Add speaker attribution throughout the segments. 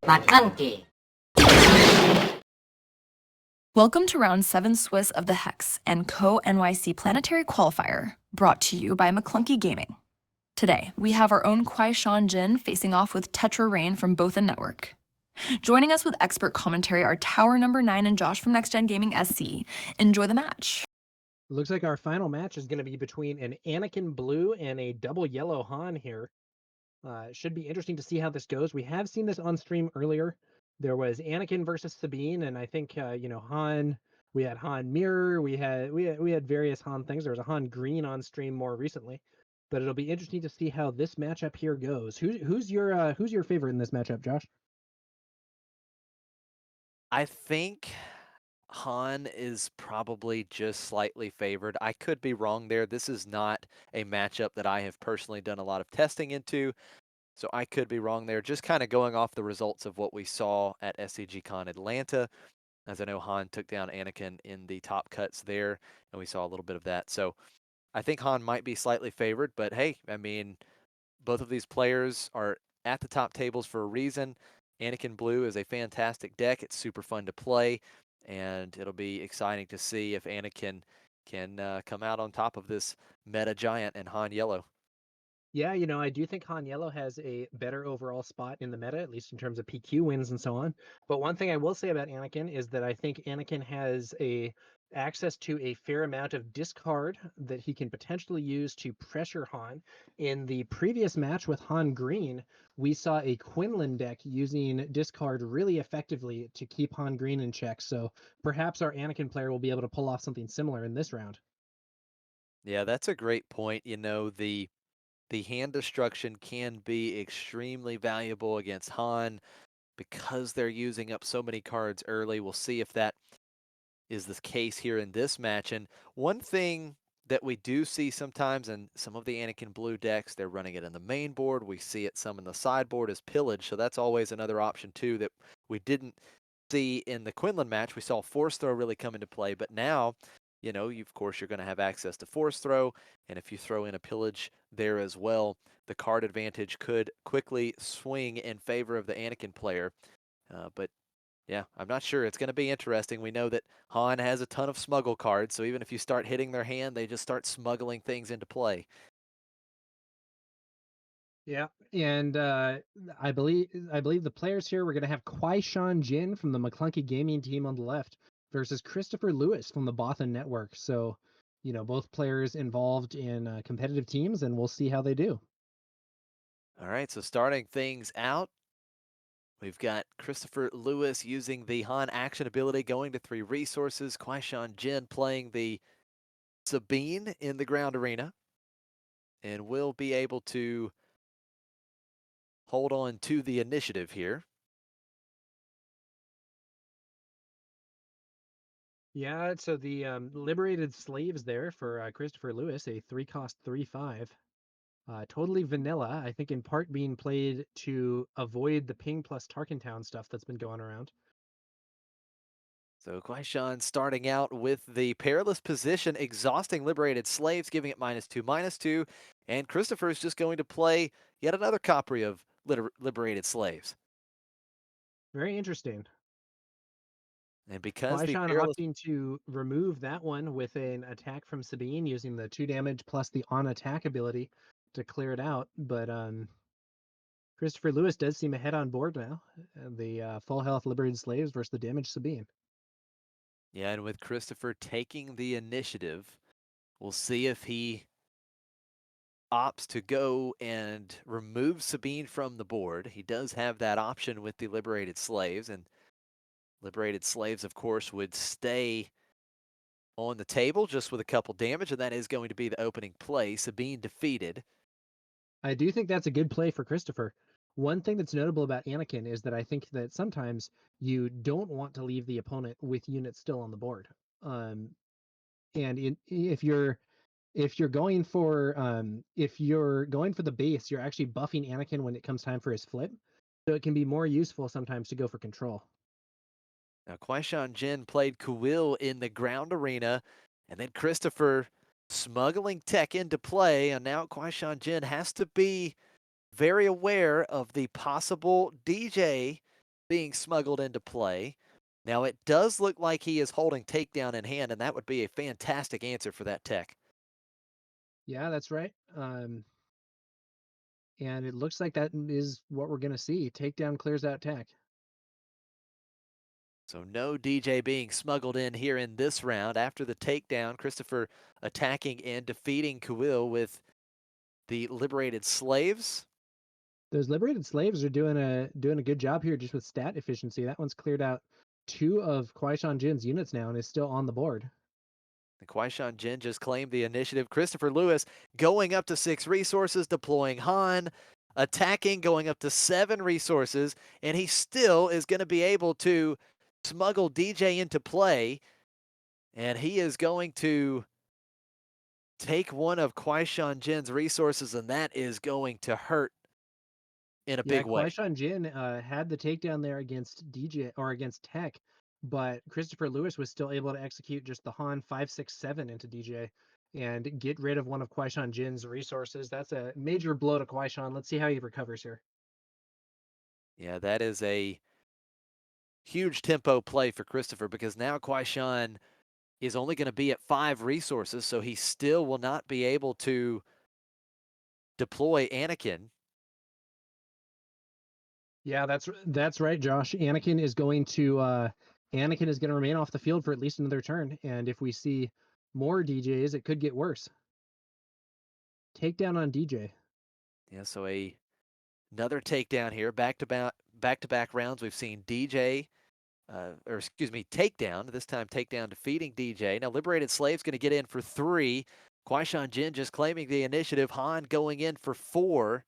Speaker 1: Maclunky.
Speaker 2: Welcome to round 7 Swiss of the Hex and NYC Planetary Qualifier, brought to you by Maclunky Gaming. Today, we have our own QuiShawnJinn facing off with Tetra Rain from Both Network. Joining us with expert commentary are Tower Number 9 and Josh from Next Gen Gaming SC. Enjoy the match.
Speaker 3: Looks like our final match is going to be between an Anakin blue and a double yellow Han here. It should be interesting to see how this goes. We have seen this on stream earlier. There was Anakin versus Sabine, and I think Han. We had Han Mirror. We had various Han things. There was a Han Green on stream more recently, but it'll be interesting to see how this matchup here goes. Who's your favorite in this matchup, Josh?
Speaker 4: I think Han is probably just slightly favored. I could be wrong there. This is not a matchup that I have personally done a lot of testing into, so I could be wrong there. Just kind of going off the results of what we saw at SCGCon Atlanta, as I know Han took down Anakin in the top cuts there, and we saw a little bit of that. So I think Han might be slightly favored, but hey, I mean, both of these players are at the top tables for a reason. Anakin Blue is a fantastic deck. It's super fun to play, and it'll be exciting to see if Anakin can come out on top of this meta giant and Han Yellow.
Speaker 3: Yeah, I do think Han Yellow has a better overall spot in the meta, at least in terms of PQ wins and so on. But one thing I will say about Anakin is that I think Anakin has access to a fair amount of discard that he can potentially use to pressure Han. In the previous match with Han Green, we saw a Quinlan deck using discard really effectively to keep Han Green in check. So perhaps our Anakin player will be able to pull off something similar in this round.
Speaker 4: Yeah, that's a great point. The hand destruction can be extremely valuable against Han because they're using up so many cards early. We'll see if that is the case here in this match. And one thing that we do see sometimes in some of the Anakin Blue decks, they're running it in the main board. We see it some in the sideboard as pillage. So that's always another option too that we didn't see in the Quinlan match. We saw Force Throw really come into play, but now, of course, you're going to have access to Force Throw. And if you throw in a pillage there as well, the card advantage could quickly swing in favor of the Anakin player. But yeah, I'm not sure. It's going to be interesting. We know that Han has a ton of smuggle cards, so even if you start hitting their hand, they just start smuggling things into play.
Speaker 3: Yeah, and I believe the players here we're gonna have QuiShawnJinn from the Maclunky Gaming team on the left versus Christopher Lewis from the Bothan Network. So, both players involved in competitive teams, and we'll see how they do.
Speaker 4: All right, so starting things out, we've got Christopher Lewis using the Han action ability, going to 3 resources. QuiShawnJinn playing the Sabine in the ground arena, and will be able to hold on to the initiative here.
Speaker 3: Yeah, so the liberated slaves there for Christopher Lewis, a 3-cost 3/5. Totally vanilla, I think in part being played to avoid the ping plus Tarkentown stuff that's been going around.
Speaker 4: So QuiShawn starting out with the perilous position, exhausting liberated slaves, giving it -2/-2. And Christopher is just going to play yet another copy of liberated slaves.
Speaker 3: Very interesting.
Speaker 4: And because the
Speaker 3: QuiShawn
Speaker 4: perilous
Speaker 3: opting to remove that one with an attack from Sabine using the 2 damage plus the on attack ability to clear it out. But Christopher Lewis does seem ahead on board now. The full health liberated slaves versus the damaged Sabine.
Speaker 4: Yeah, and with Christopher taking the initiative, we'll see if he opts to go and remove Sabine from the board. He does have that option with the liberated slaves, and liberated slaves, of course, would stay on the table just with a couple damage, and that is going to be the opening play. Sabine defeated.
Speaker 3: I do think that's a good play for Christopher. One thing that's notable about Anakin is that I think that sometimes you don't want to leave the opponent with units still on the board. And if you're going for the base, you're actually buffing Anakin when it comes time for his flip. So it can be more useful sometimes to go for control.
Speaker 4: Now, QuiShawnJinn played Quill in the ground arena, and then Christopher smuggling tech into play, and now QuiShawnJinn has to be very aware of the possible DJ being smuggled into play. Now, it does look like he is holding takedown in hand, and that would be a fantastic answer for that tech.
Speaker 3: Yeah, that's right. And it looks like that is what we're going to see. Takedown clears out tech.
Speaker 4: So no DJ being smuggled in here in this round. After the takedown, Christopher attacking and defeating Kuil with the liberated slaves.
Speaker 3: Those liberated slaves are doing a good job here just with stat efficiency. That one's cleared out 2 of QuiShawnJinn's units now and is still on the board.
Speaker 4: The QuiShawnJinn just claimed the initiative. Christopher Lewis going up to 6 resources, deploying Han, attacking, going up to 7 resources, and he still is going to be able to smuggle DJ into play, and he is going to take one of QuiShawnJinn's resources, and that is going to hurt in a
Speaker 3: Yeah,
Speaker 4: big way.
Speaker 3: QuiShawnJinn had the takedown there against DJ or against Tech, but Christopher Lewis was still able to execute just the Han 567 into DJ and get rid of one of QuiShawnJinn's resources. That's a major blow to QuiShawn. Let's see how he recovers here.
Speaker 4: Yeah, that is a huge tempo play for Christopher because now QuiShawn is only going to be at 5 resources, so he still will not be able to deploy Anakin.
Speaker 3: Yeah, that's right, Josh. Anakin is going to remain off the field for at least another turn, and if we see more DJs, it could get worse. Takedown on DJ.
Speaker 4: Yeah, so another takedown here, back to back rounds. We've seen DJ, or excuse me, takedown. This time takedown defeating DJ. Now liberated slave's going to get in for 3. QuiShawnJinn just claiming the initiative. Han going in for 4.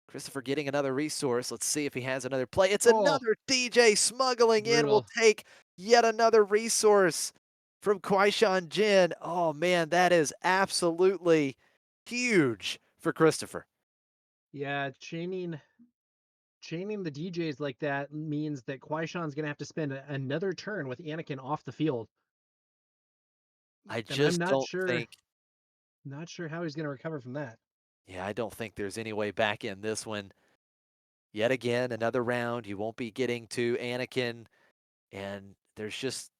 Speaker 4: Christopher getting another resource. Let's see if he has another play. It's
Speaker 3: Oh,
Speaker 4: another DJ smuggling in. Will
Speaker 3: brutal.
Speaker 4: take yet another resource from QuiShawnJinn. Oh man, that is absolutely huge for Christopher.
Speaker 3: Yeah, chaining the DJs like that means that QuiShawn's going to have to spend another turn with Anakin off the field.
Speaker 4: I
Speaker 3: And I'm
Speaker 4: just don't think,
Speaker 3: not sure how he's going to recover from that.
Speaker 4: yeah, I don't think there's any way back in this one. Yet again, another round. You won't be getting to Anakin, and there's just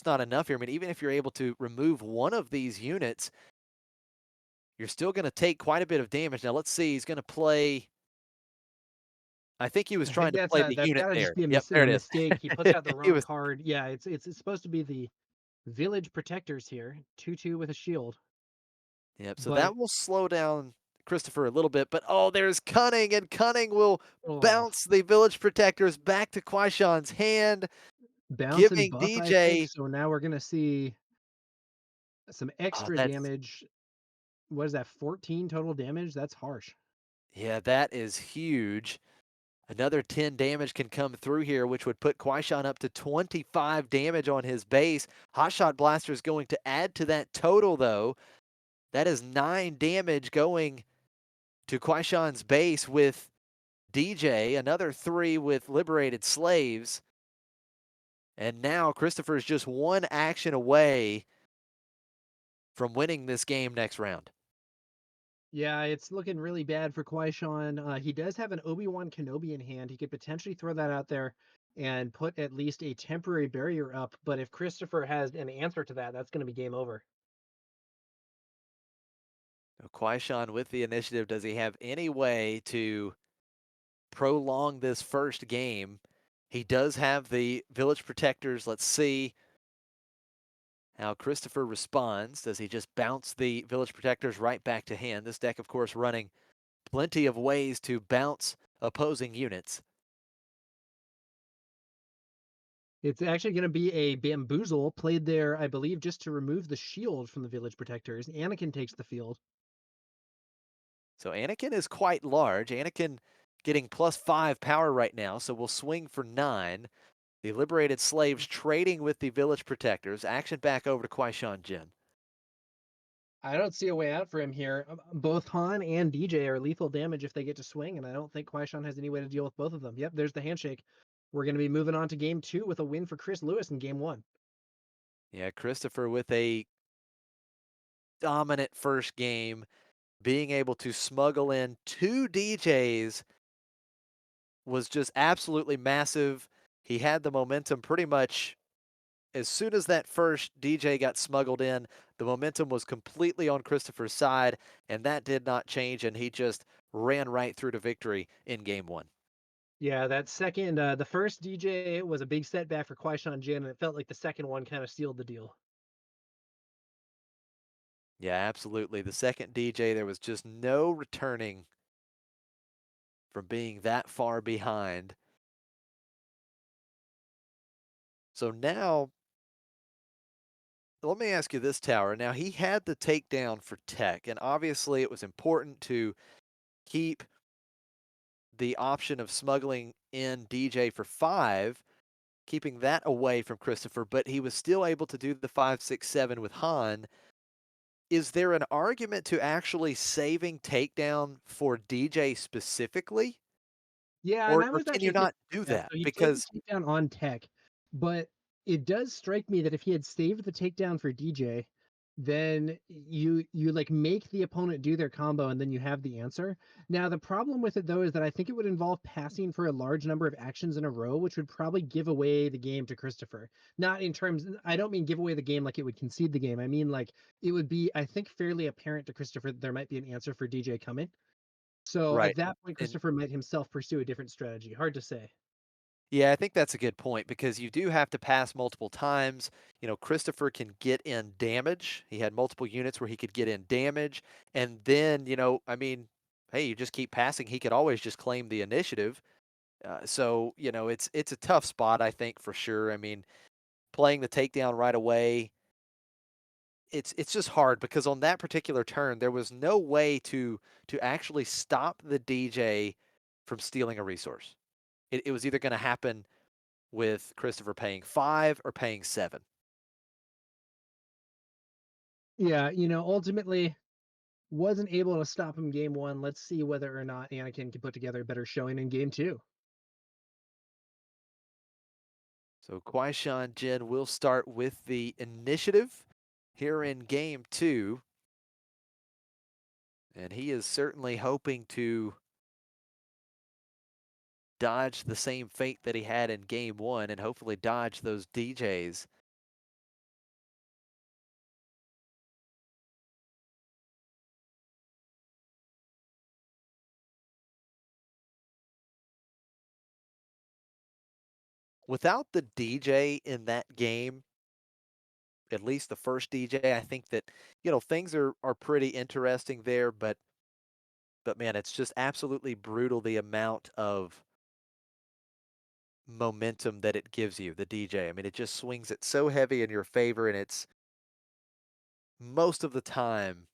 Speaker 4: not enough here. I mean, even if you're able to remove one of these units, you're still going to take quite a bit of damage. Now let's see. He's going to play. I think he was
Speaker 3: I
Speaker 4: trying
Speaker 3: think
Speaker 4: to play the
Speaker 3: that's
Speaker 4: unit
Speaker 3: got to just
Speaker 4: there.
Speaker 3: be
Speaker 4: Yep, there
Speaker 3: a
Speaker 4: it is.
Speaker 3: mistake. He puts out the
Speaker 4: He
Speaker 3: wrong
Speaker 4: was,
Speaker 3: card. Yeah, it's supposed to be the Village Protectors here, 2/2 with a shield.
Speaker 4: yep. So
Speaker 3: But
Speaker 4: that will slow down Christopher a little bit. But oh, there's Cunning, and Cunning will
Speaker 3: oh,
Speaker 4: bounce the Village Protectors back to QuiShawn's hand,
Speaker 3: bounce and
Speaker 4: giving
Speaker 3: buff, I think.
Speaker 4: DJ.
Speaker 3: So now we're going to see some
Speaker 4: Oh,
Speaker 3: extra
Speaker 4: that's
Speaker 3: damage. What is that? 14 total damage? That's harsh.
Speaker 4: yeah, that is huge. Another 10 damage can come through here, which would put QuiShawn up to 25 damage on his base. Hotshot Blaster is going to add to that total, though. That is 9 damage going to QuiShawn's base with DJ, another 3 with Liberated Slaves. And now Christopher is just one action away from winning this game next round.
Speaker 3: Yeah, it's looking really bad for QuiShawn. He does have an Obi-Wan Kenobi in hand. He could potentially throw that out there and put at least a temporary barrier up. But if Christopher has an answer to that, that's going to be game over.
Speaker 4: So QuiShawn with the initiative, does he have any way to prolong this first game? He does have the Village Protectors. Let's see how Christopher responds. Does he just bounce the Village Protectors right back to hand? This deck, of course, running plenty of ways to bounce opposing units.
Speaker 3: It's actually going to be a bamboozle played there, I believe, just to remove the shield from the Village Protectors. Anakin takes the field.
Speaker 4: So Anakin is quite large. Anakin getting +5 power right now, so we'll swing for 9. The liberated slaves trading with the Village Protectors. Action back over to QuiShawnJinn.
Speaker 3: I don't see a way out for him here. Both Han and DJ are lethal damage if they get to swing, and I don't think QuiShawn has any way to deal with both of them. Yep, there's the handshake. We're going to be moving on to game 2 with a win for Chris Lewis in game 1.
Speaker 4: Yeah, Christopher with a dominant first game, being able to smuggle in 2 DJs was just absolutely massive. He had the momentum pretty much as soon as that first DJ got smuggled in, the momentum was completely on Christopher's side, and that did not change, and he just ran right through to victory in game one.
Speaker 3: Yeah, that second, the first DJ was a big setback for QuiShawnJinn, and it felt like the second one kind of sealed the deal.
Speaker 4: Yeah, absolutely. The second DJ, there was just no returning from being that far behind. So now, let me ask you this, Tower. Now, he had the takedown for Tech, and obviously it was important to keep the option of smuggling in DJ for 5, keeping that away from Christopher, but he was still able to do the 5, 6, 7 with Han. Is there an argument to actually saving takedown for DJ specifically?
Speaker 3: Yeah, and
Speaker 4: Or
Speaker 3: I
Speaker 4: or
Speaker 3: was
Speaker 4: can you
Speaker 3: actually thinking
Speaker 4: not do
Speaker 3: that.
Speaker 4: that?
Speaker 3: So he saved the
Speaker 4: Because
Speaker 3: takedown on Tech, but it does strike me that if he had saved the takedown for DJ, then you like make the opponent do their combo and then you have the answer. Now the problem with it though is that I think it would involve passing for a large number of actions in a row, which would probably give away the game to Christopher. Not in terms, I don't mean give away the game like it would concede the game. I mean like it would be, I think, fairly apparent to Christopher that there might be an answer for DJ coming. So at
Speaker 4: right,
Speaker 3: that point,
Speaker 4: and
Speaker 3: Christopher might himself pursue a different strategy. Hard to say.
Speaker 4: yeah, I think that's a good point because you do have to pass multiple times. You know, Christopher can get in damage. He had multiple units where he could get in damage, and then, I mean, hey, you just keep passing, he could always just claim the initiative. So, it's a tough spot, I think, for sure. I mean, playing the takedown right away, it's just hard because on that particular turn, there was no way to actually stop the DJ from stealing a resource. It was either going to happen with Christopher paying 5 or paying 7.
Speaker 3: Yeah, ultimately wasn't able to stop him game one. Let's see whether or not Anakin can put together a better showing in game two.
Speaker 4: So QuiShawnJinn will start with the initiative here in game 2, and he is certainly hoping to dodge the same fate that he had in game 1 and hopefully dodge those DJs. Without the DJ in that game, at least the first DJ, I think that, things are pretty interesting there, but man, it's just absolutely brutal the amount of momentum that it gives you, the DJ. I mean, it just swings it so heavy in your favor, and it's most of the time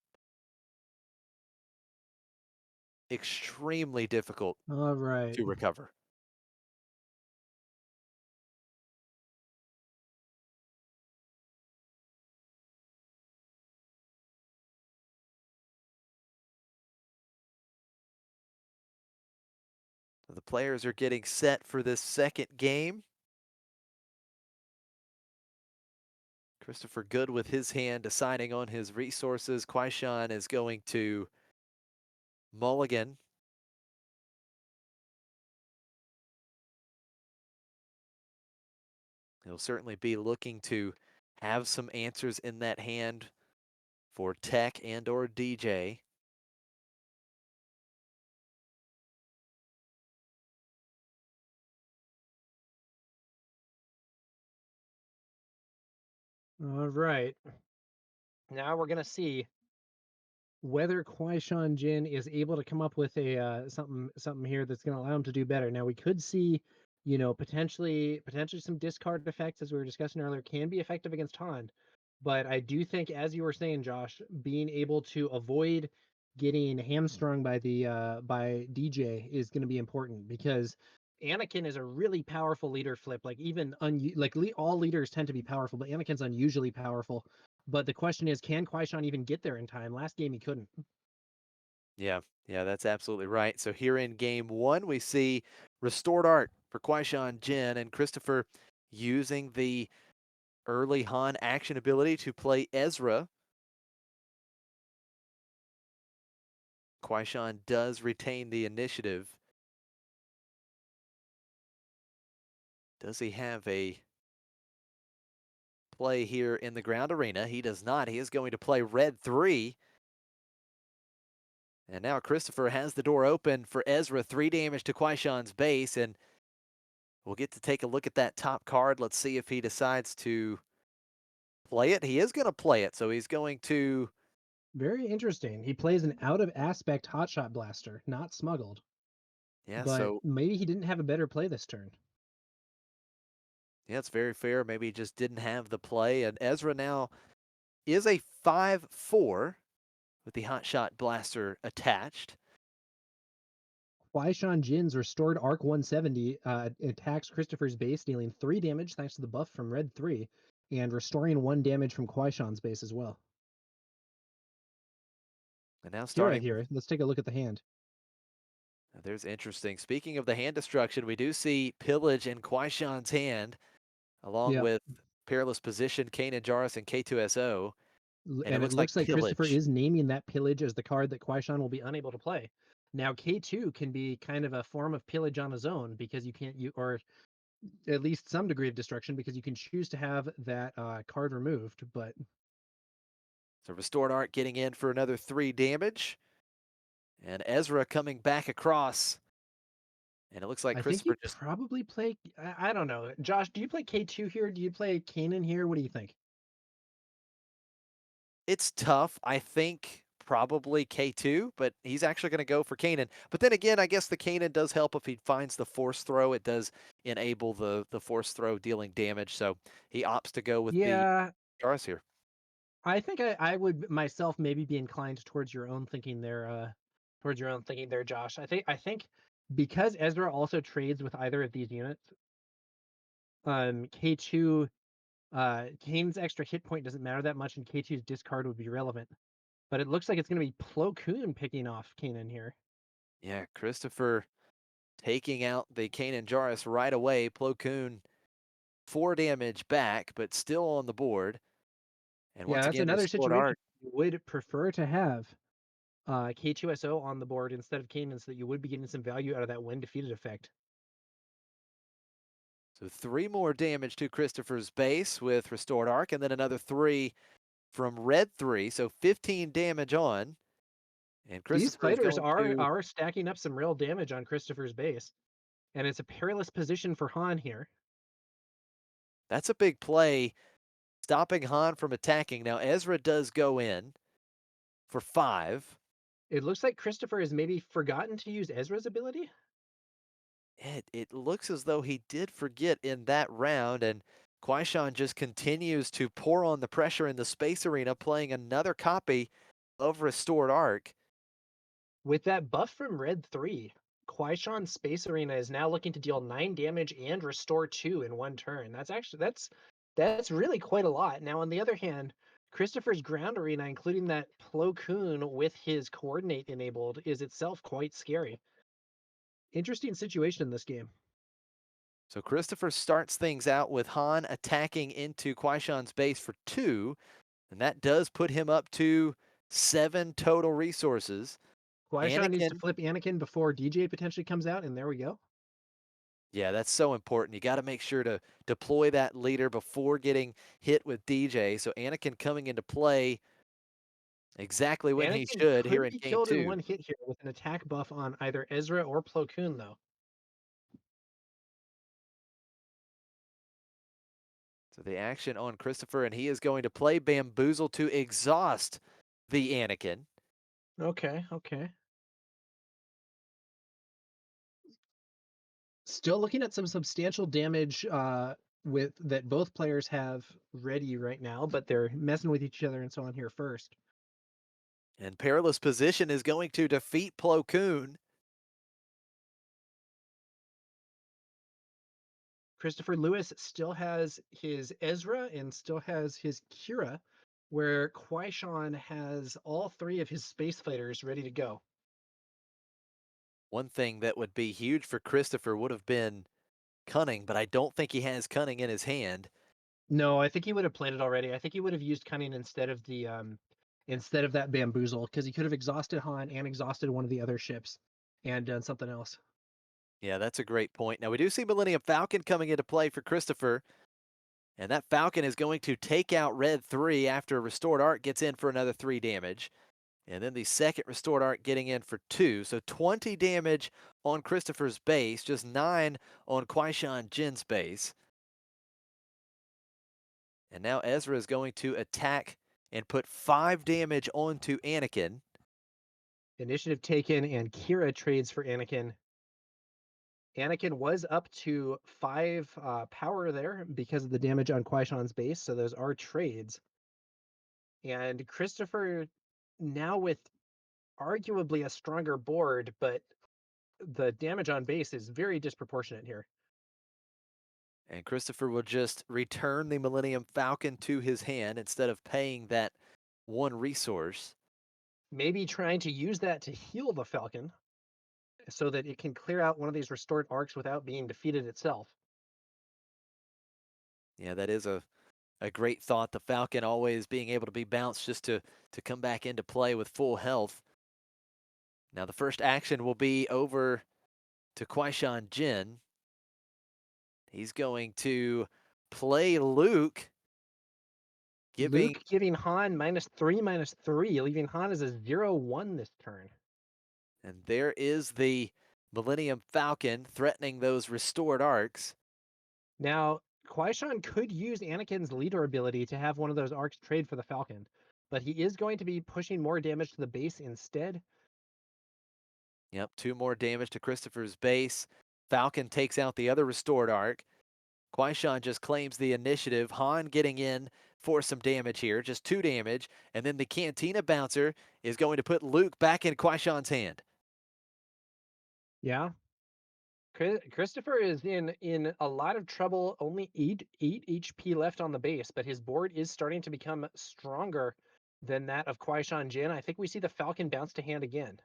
Speaker 4: extremely difficult
Speaker 3: All right.
Speaker 4: to recover. So the players are getting set for this second game. Christopher Good with his hand deciding on his resources. QuiShawn is going to mulligan. He'll certainly be looking to have some answers in that hand for Tech and or DJ.
Speaker 3: All right. Now we're gonna see whether QuiShawnJinn is able to come up with a something here that's going to allow him to do better. Now we could see, potentially some discard effects as we were discussing earlier can be effective against Han, but I do think, as you were saying, Josh, being able to avoid getting hamstrung by the by DJ is going to be important because Anakin is a really powerful leader flip. Like even all leaders tend to be powerful, but Anakin's unusually powerful. But the question is, can QuiShawn even get there in time? Last game he couldn't.
Speaker 4: Yeah, yeah, that's absolutely right. So here in game 1, we see restored art for QuiShawnJinn and Christopher using the early Han action ability to play Ezra. QuiShawn does retain the initiative. Does he have a play here in the ground arena? He does not. He is going to play red 3. And now Christopher has the door open for Ezra. 3 damage to QuiShawn's base, and we'll get to take a look at that top card. Let's see if he decides to play it. He is going to play it, so he's going to...
Speaker 3: Very interesting. He plays an out of aspect hotshot blaster, not smuggled.
Speaker 4: Yeah,
Speaker 3: But
Speaker 4: so
Speaker 3: maybe he didn't have a better play this turn.
Speaker 4: yeah, it's very fair. Maybe he just didn't have the play. And Ezra now is a 5/4 with the hotshot blaster attached.
Speaker 3: QuiShawnJinn's restored arc 170 attacks Christopher's base, dealing 3 damage thanks to the buff from red 3, and restoring 1 damage from QuiShawn's base as well.
Speaker 4: And now
Speaker 3: Qi'ra
Speaker 4: starting...
Speaker 3: here. Let's take a look at the hand.
Speaker 4: There's interesting. Speaking of the hand destruction, we do see Pillage in QuiShawn's hand, along
Speaker 3: Yeah.
Speaker 4: with Perilous Position, Kanan Jarrus, and K2SO. And it
Speaker 3: And it
Speaker 4: looks like
Speaker 3: looks like Christopher
Speaker 4: Pillage.
Speaker 3: is naming that pillage as the card that QuiShawn will be unable to play. Now K2 can be kind of a form of pillage on his own because you can't or at least some degree of destruction because you can choose to have that card removed. But
Speaker 4: So Restored Art getting in for another 3 damage. And Ezra coming back across. And it looks like
Speaker 3: I think you
Speaker 4: Christopher just...
Speaker 3: probably play. I don't know, Josh. Do you play K2 here? Do you play Kanan here? What do you think?
Speaker 4: It's tough. I think probably K2, but he's actually going to go for Kanan. But then again, I guess the Kanan does help if he finds the force throw. It does enable the force throw dealing damage. So he opts to go with the
Speaker 3: Yeah,
Speaker 4: Jarrus here.
Speaker 3: I think I would myself maybe be inclined towards your own thinking there. Josh. I think because Ezra also trades with either of these units, K2, Kane's extra hit point doesn't matter that much, and K2's discard would be relevant. But it looks like it's going to be Plo Koon picking off Kanan here.
Speaker 4: Yeah, Christopher taking out the Kanan Jarrus right away. Plo Koon 4 damage back, but still on the board. And
Speaker 3: Yeah,
Speaker 4: once
Speaker 3: that's
Speaker 4: again,
Speaker 3: another
Speaker 4: Restored
Speaker 3: situation
Speaker 4: Art.
Speaker 3: you would prefer to have K2SO on the board instead of Kanan, so that you would be getting some value out of that when defeated effect.
Speaker 4: So 3 more damage to Christopher's base with Restored Arc, and then another 3 from Red 3. So 15 damage on. And
Speaker 3: These
Speaker 4: Christopher is
Speaker 3: fighters
Speaker 4: going to...
Speaker 3: are stacking up some real damage on Christopher's base, and it's a perilous position for Han here.
Speaker 4: That's a big play, stopping Han from attacking. Now Ezra does go in for 5.
Speaker 3: It looks like Christopher has maybe forgotten to use Ezra's ability.
Speaker 4: It looks as though he did forget in that round, and QuiShawn just continues to pour on the pressure in the space arena, playing another copy of Restored Arc.
Speaker 3: With that buff from Red 3, QuiShawn's Space Arena is now looking to deal 9 damage and restore 2 in one turn. That's really quite a lot. Now, on the other hand, Christopher's Ground Arena, including that Plo Koon with his coordinate enabled, is itself quite scary. Interesting situation in this game.
Speaker 4: So Christopher starts things out with Han attacking into QuiShawn's base for 2, and that does put him up to 7 total resources.
Speaker 3: QuiShawn needs to
Speaker 4: Anakin...
Speaker 3: flip Anakin before DJ potentially comes out, and there we go.
Speaker 4: Yeah, that's so important. You got to make sure to deploy that leader before getting hit with DJ. So Anakin coming into play exactly when he
Speaker 3: Anakin
Speaker 4: should here
Speaker 3: could
Speaker 4: in
Speaker 3: be
Speaker 4: game
Speaker 3: killed in
Speaker 4: 2.
Speaker 3: one hit here with an attack buff on either Ezra or Plo Koon, though.
Speaker 4: So the action on Christopher, and he is going to play Bamboozle to exhaust the Anakin.
Speaker 3: Okay, okay. Still looking at some substantial damage with that both players have ready right now, but they're messing with each other and so on here first.
Speaker 4: And Perilous Position is going to defeat Plo Koon.
Speaker 3: Christopher Lewis still has his Ezra and still has his Qi'ra, where QuiShawn has all 3 of his space fighters ready to go.
Speaker 4: One thing that would be huge for Christopher would have been Cunning, but I don't think he has Cunning in his hand.
Speaker 3: No, I think he would have played it already. I think he would have used Cunning instead of that Bamboozle, because he could have exhausted Han and exhausted one of the other ships and done something else.
Speaker 4: Yeah, that's a great point. Now, we do see Millennium Falcon coming into play for Christopher, and that Falcon is going to take out Red 3 after Restored Arc gets in for another 3 damage. And then the second Restored Arc getting in for 2. So 20 damage on Christopher's base, just 9 on QuiShawnJinn's base. And now Ezra is going to attack and put 5 damage onto Anakin.
Speaker 3: Initiative taken, and qi'ra trades for Anakin. Anakin was up to 5 power there because of the damage on QuiShawn's base, so those are trades. And Christopher, now with arguably a stronger board, but the damage on base is very disproportionate here.
Speaker 4: And Christopher will just return the Millennium Falcon to his hand instead of paying that 1 resource.
Speaker 3: Maybe trying to use that to heal the Falcon so that it can clear out one of these restored arcs without being defeated itself.
Speaker 4: Yeah, that is a great thought. The Falcon always being able to be bounced just to come back into play with full health. Now the first action will be over to QuiShawnJinn. He's going to play Luke, giving
Speaker 3: Luke giving Han -3/-3, leaving Han as a 0/1 this turn.
Speaker 4: and there is the Millennium Falcon threatening those restored arcs.
Speaker 3: Now, QuiShawn could use Anakin's leader ability to have one of those arcs trade for the Falcon, but he is going to be pushing more damage to the base instead.
Speaker 4: Yep, 2 more damage to Christopher's base. Falcon takes out the other restored arc. QuiShawn just claims the initiative. Han getting in for some damage here, just 2 damage. And then the Cantina Bouncer is going to put Luke back in QuiShawn's hand.
Speaker 3: Yeah. Christopher is in a lot of trouble. Only 8 HP left on the base, but his board is starting to become stronger than that of QuiShawnJinn. I think we see the Falcon bounce to hand again.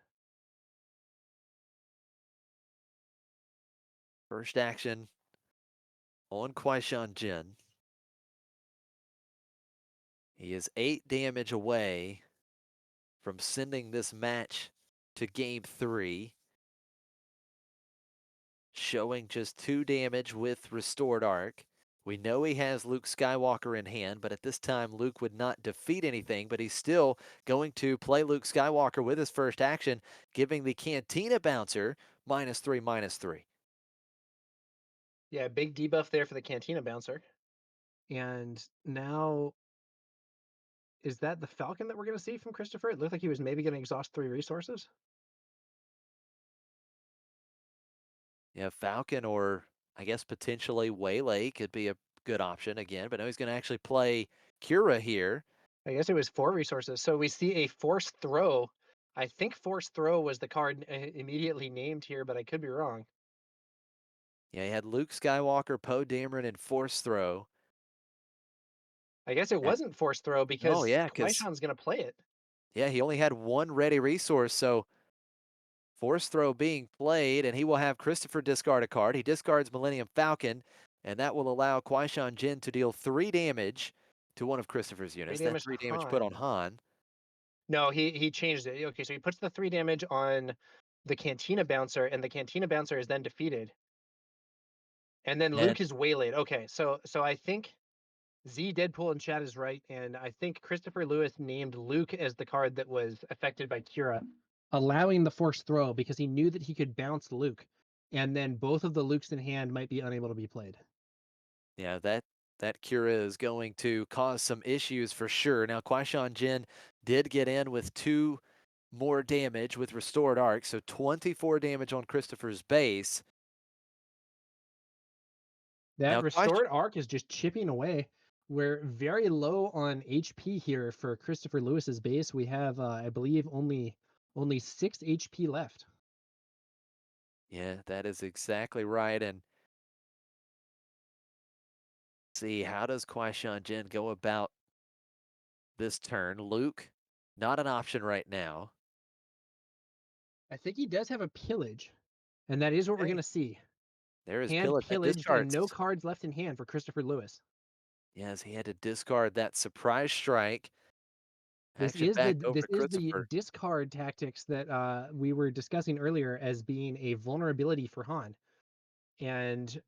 Speaker 4: First action on QuiShawnJinn. He is 8 damage away from sending this match to game 3. Showing just 2 damage with Restored Arc. We know he has Luke Skywalker in hand, but at this time, Luke would not defeat anything, but he's still going to play Luke Skywalker with his first action, giving the Cantina Bouncer -3/-3.
Speaker 3: Yeah, big debuff there for the Cantina Bouncer. And now, is that the Falcon that we're going to see from Christopher? It looked like he was maybe going to exhaust 3 resources.
Speaker 4: Yeah, Falcon or I guess potentially Waylay could be a good option again, but no, he's going to actually play Qi'ra here.
Speaker 3: I guess it was 4 resources. So we see a Force Throw. I think Force Throw was the card immediately named here, but I could be wrong.
Speaker 4: Yeah, he had Luke Skywalker, Poe Dameron, and Force Throw.
Speaker 3: I guess it
Speaker 4: Eh,
Speaker 3: wasn't Force Throw
Speaker 4: Oh,
Speaker 3: because
Speaker 4: yeah, because
Speaker 3: QuiShawn's going to play it.
Speaker 4: yeah, he only had 1 ready resource, so Force Throw being played, and he will have Christopher discard a card. He discards Millennium Falcon, and that will allow QuiShawnJinn to deal 3 damage to one of Christopher's
Speaker 3: 3
Speaker 4: units. That
Speaker 3: damage to
Speaker 4: 3 damage put on
Speaker 3: Han.
Speaker 4: Han.
Speaker 3: No, he changed it. Okay, so he puts the 3 damage on the Cantina Bouncer, and the Cantina Bouncer is then defeated. And then
Speaker 4: And
Speaker 3: Luke is waylaid. Okay, so I think Z Deadpool in chat is right, and I think Christopher Lewis named Luke as the card that was affected by qi'ra, allowing the Force Throw because he knew that he could bounce Luke, and then both of the Lukes in hand might be unable to be played.
Speaker 4: yeah, that Qi'ra is going to cause some issues for sure. Now, QuiShawnJinn did get in with 2 more damage with Restored Arc, so 24 damage on Christopher's base.
Speaker 3: That
Speaker 4: Now,
Speaker 3: restored arc is just chipping away. We're very low on HP here for Christopher Lewis's base. We have, I believe, only 6 HP left.
Speaker 4: yeah, that is exactly right. And see, how does QuiShawnJinn go about this turn? Luke, not an option right now.
Speaker 3: I think he does have a pillage, and that is what we're
Speaker 4: Okay,
Speaker 3: going to see.
Speaker 4: there is
Speaker 3: Hand
Speaker 4: pillage that
Speaker 3: pillaged and no
Speaker 4: discards.
Speaker 3: cards left in hand for Christopher Lewis.
Speaker 4: Yes, he had to discard that surprise strike. Action back over
Speaker 3: This
Speaker 4: to
Speaker 3: is the
Speaker 4: Christopher.
Speaker 3: discard tactics that we were discussing earlier as being a vulnerability for Han. And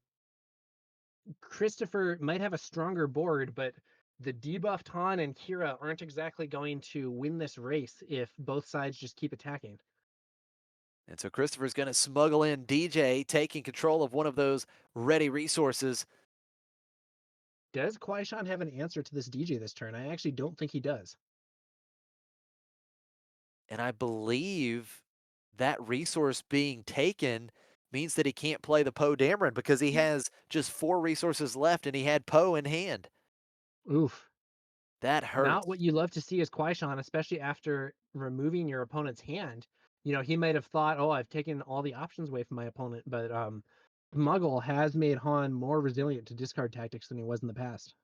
Speaker 3: Christopher might have a stronger board, but the debuffed Han and qi'ra aren't exactly going to win this race if both sides just keep attacking.
Speaker 4: And so Christopher's going to smuggle in DJ, taking control of one of those ready resources.
Speaker 3: Does QuiShawn have an answer to this DJ this turn? I actually don't think he does.
Speaker 4: And I believe that resource being taken means that he can't play the Poe Dameron because he has just 4 resources left and he had Poe in hand.
Speaker 3: Oof.
Speaker 4: That
Speaker 3: Not
Speaker 4: hurts.
Speaker 3: what you love to see is QuiShawn, especially after removing your opponent's hand. You know, he might have thought, "Oh, I've taken all the options away from my opponent," but Muggle has made Han more resilient to discard tactics than he was in the past.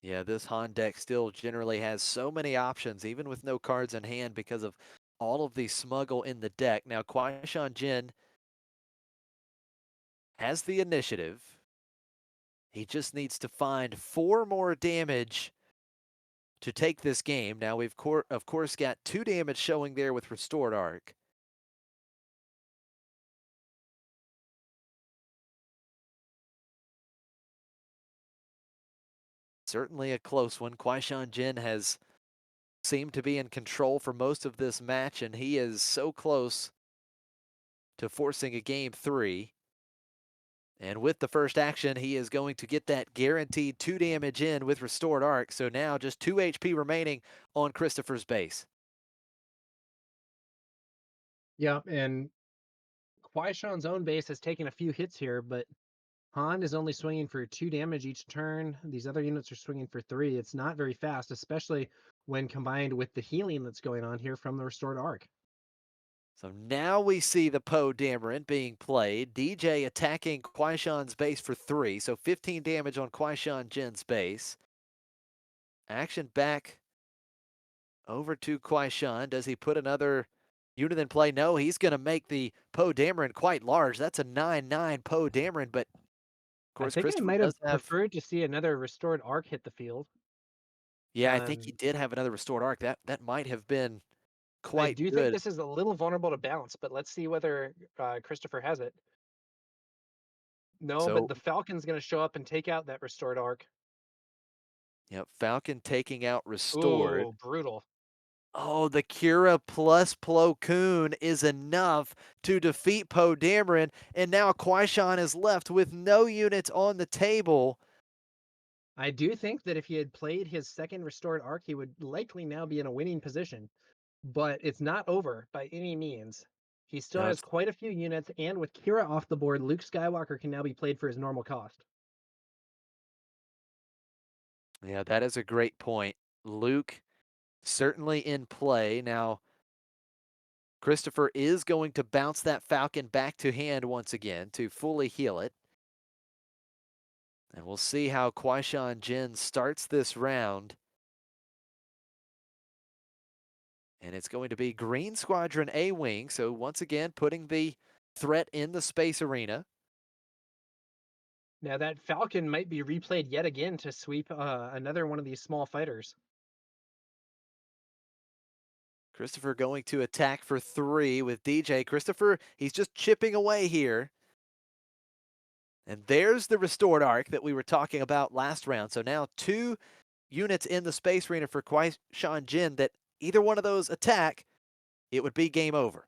Speaker 4: Yeah, this Han deck still generally has so many options, even with no cards in hand, because of all of the smuggle in the deck. Now, QuiShawnJinn has the initiative. He just needs to find 4 more damage to take this game. Now, we've of course got 2 damage showing there with Restored Arc. Certainly a close one. QuiShawnJinn has seemed to be in control for most of this match, and he is so close to forcing a game 3. And with the first action, he is going to get that guaranteed 2 damage in with Restored Arc. So now just 2 HP remaining on Christopher's base.
Speaker 3: Yeah, and QuiShawn's own base has taken a few hits here, but Han is only swinging for 2 damage each turn. These other units are swinging for 3. It's not very fast, especially when combined with the healing that's going on here from the Restored Arc.
Speaker 4: So now we see the Poe Dameron being played. DJ attacking QuiShawn's base for 3. So 15 damage on QuiShawnJinn's base. Action back over to QuiShawn. Does he put another unit in play? No, he's going to make the Poe Dameron quite large. That's a 9/9 Poe Dameron, but of
Speaker 3: I
Speaker 4: course
Speaker 3: think I
Speaker 4: Christopher
Speaker 3: might have
Speaker 4: does have.
Speaker 3: preferred to see another Restored Arc hit the field.
Speaker 4: Yeah, I think he
Speaker 3: Um,
Speaker 4: did have another Restored Arc. That might have been
Speaker 3: I
Speaker 4: quite
Speaker 3: do think
Speaker 4: good.
Speaker 3: this is a little vulnerable to bounce, but let's see whether Christopher has it. No, but
Speaker 4: So,
Speaker 3: the Falcon's going to show up and take out that Restored Arc.
Speaker 4: yep, Falcon taking out Restored.
Speaker 3: Ooh, brutal.
Speaker 4: Oh, the qi'ra plus Plo Koon is enough to defeat Poe Dameron, and now QuiShawn is left with no units on the table.
Speaker 3: I do think that if he had played his second Restored Arc, he would likely now be in a winning position. But it's not over by any means. He still
Speaker 4: No,
Speaker 3: has quite a few units, and with qi'ra off the board, Luke Skywalker can now be played for his normal cost.
Speaker 4: yeah, that is a great point. Luke certainly in play. Now, Christopher is going to bounce that Falcon back to hand once again to fully heal it. And we'll see how QuiShawnJinn starts this round. And it's going to be Green Squadron A-Wing. So once again, putting the threat in the space arena.
Speaker 3: Now that Falcon might be replayed yet again to sweep another one of these small fighters.
Speaker 4: Christopher going to attack for 3 with DJ. Christopher, he's just chipping away here. And there's the Restored Arc that we were talking about last round. So now 2 units in the space arena for QuiShawnJinn that either one of those attack, it would be game over.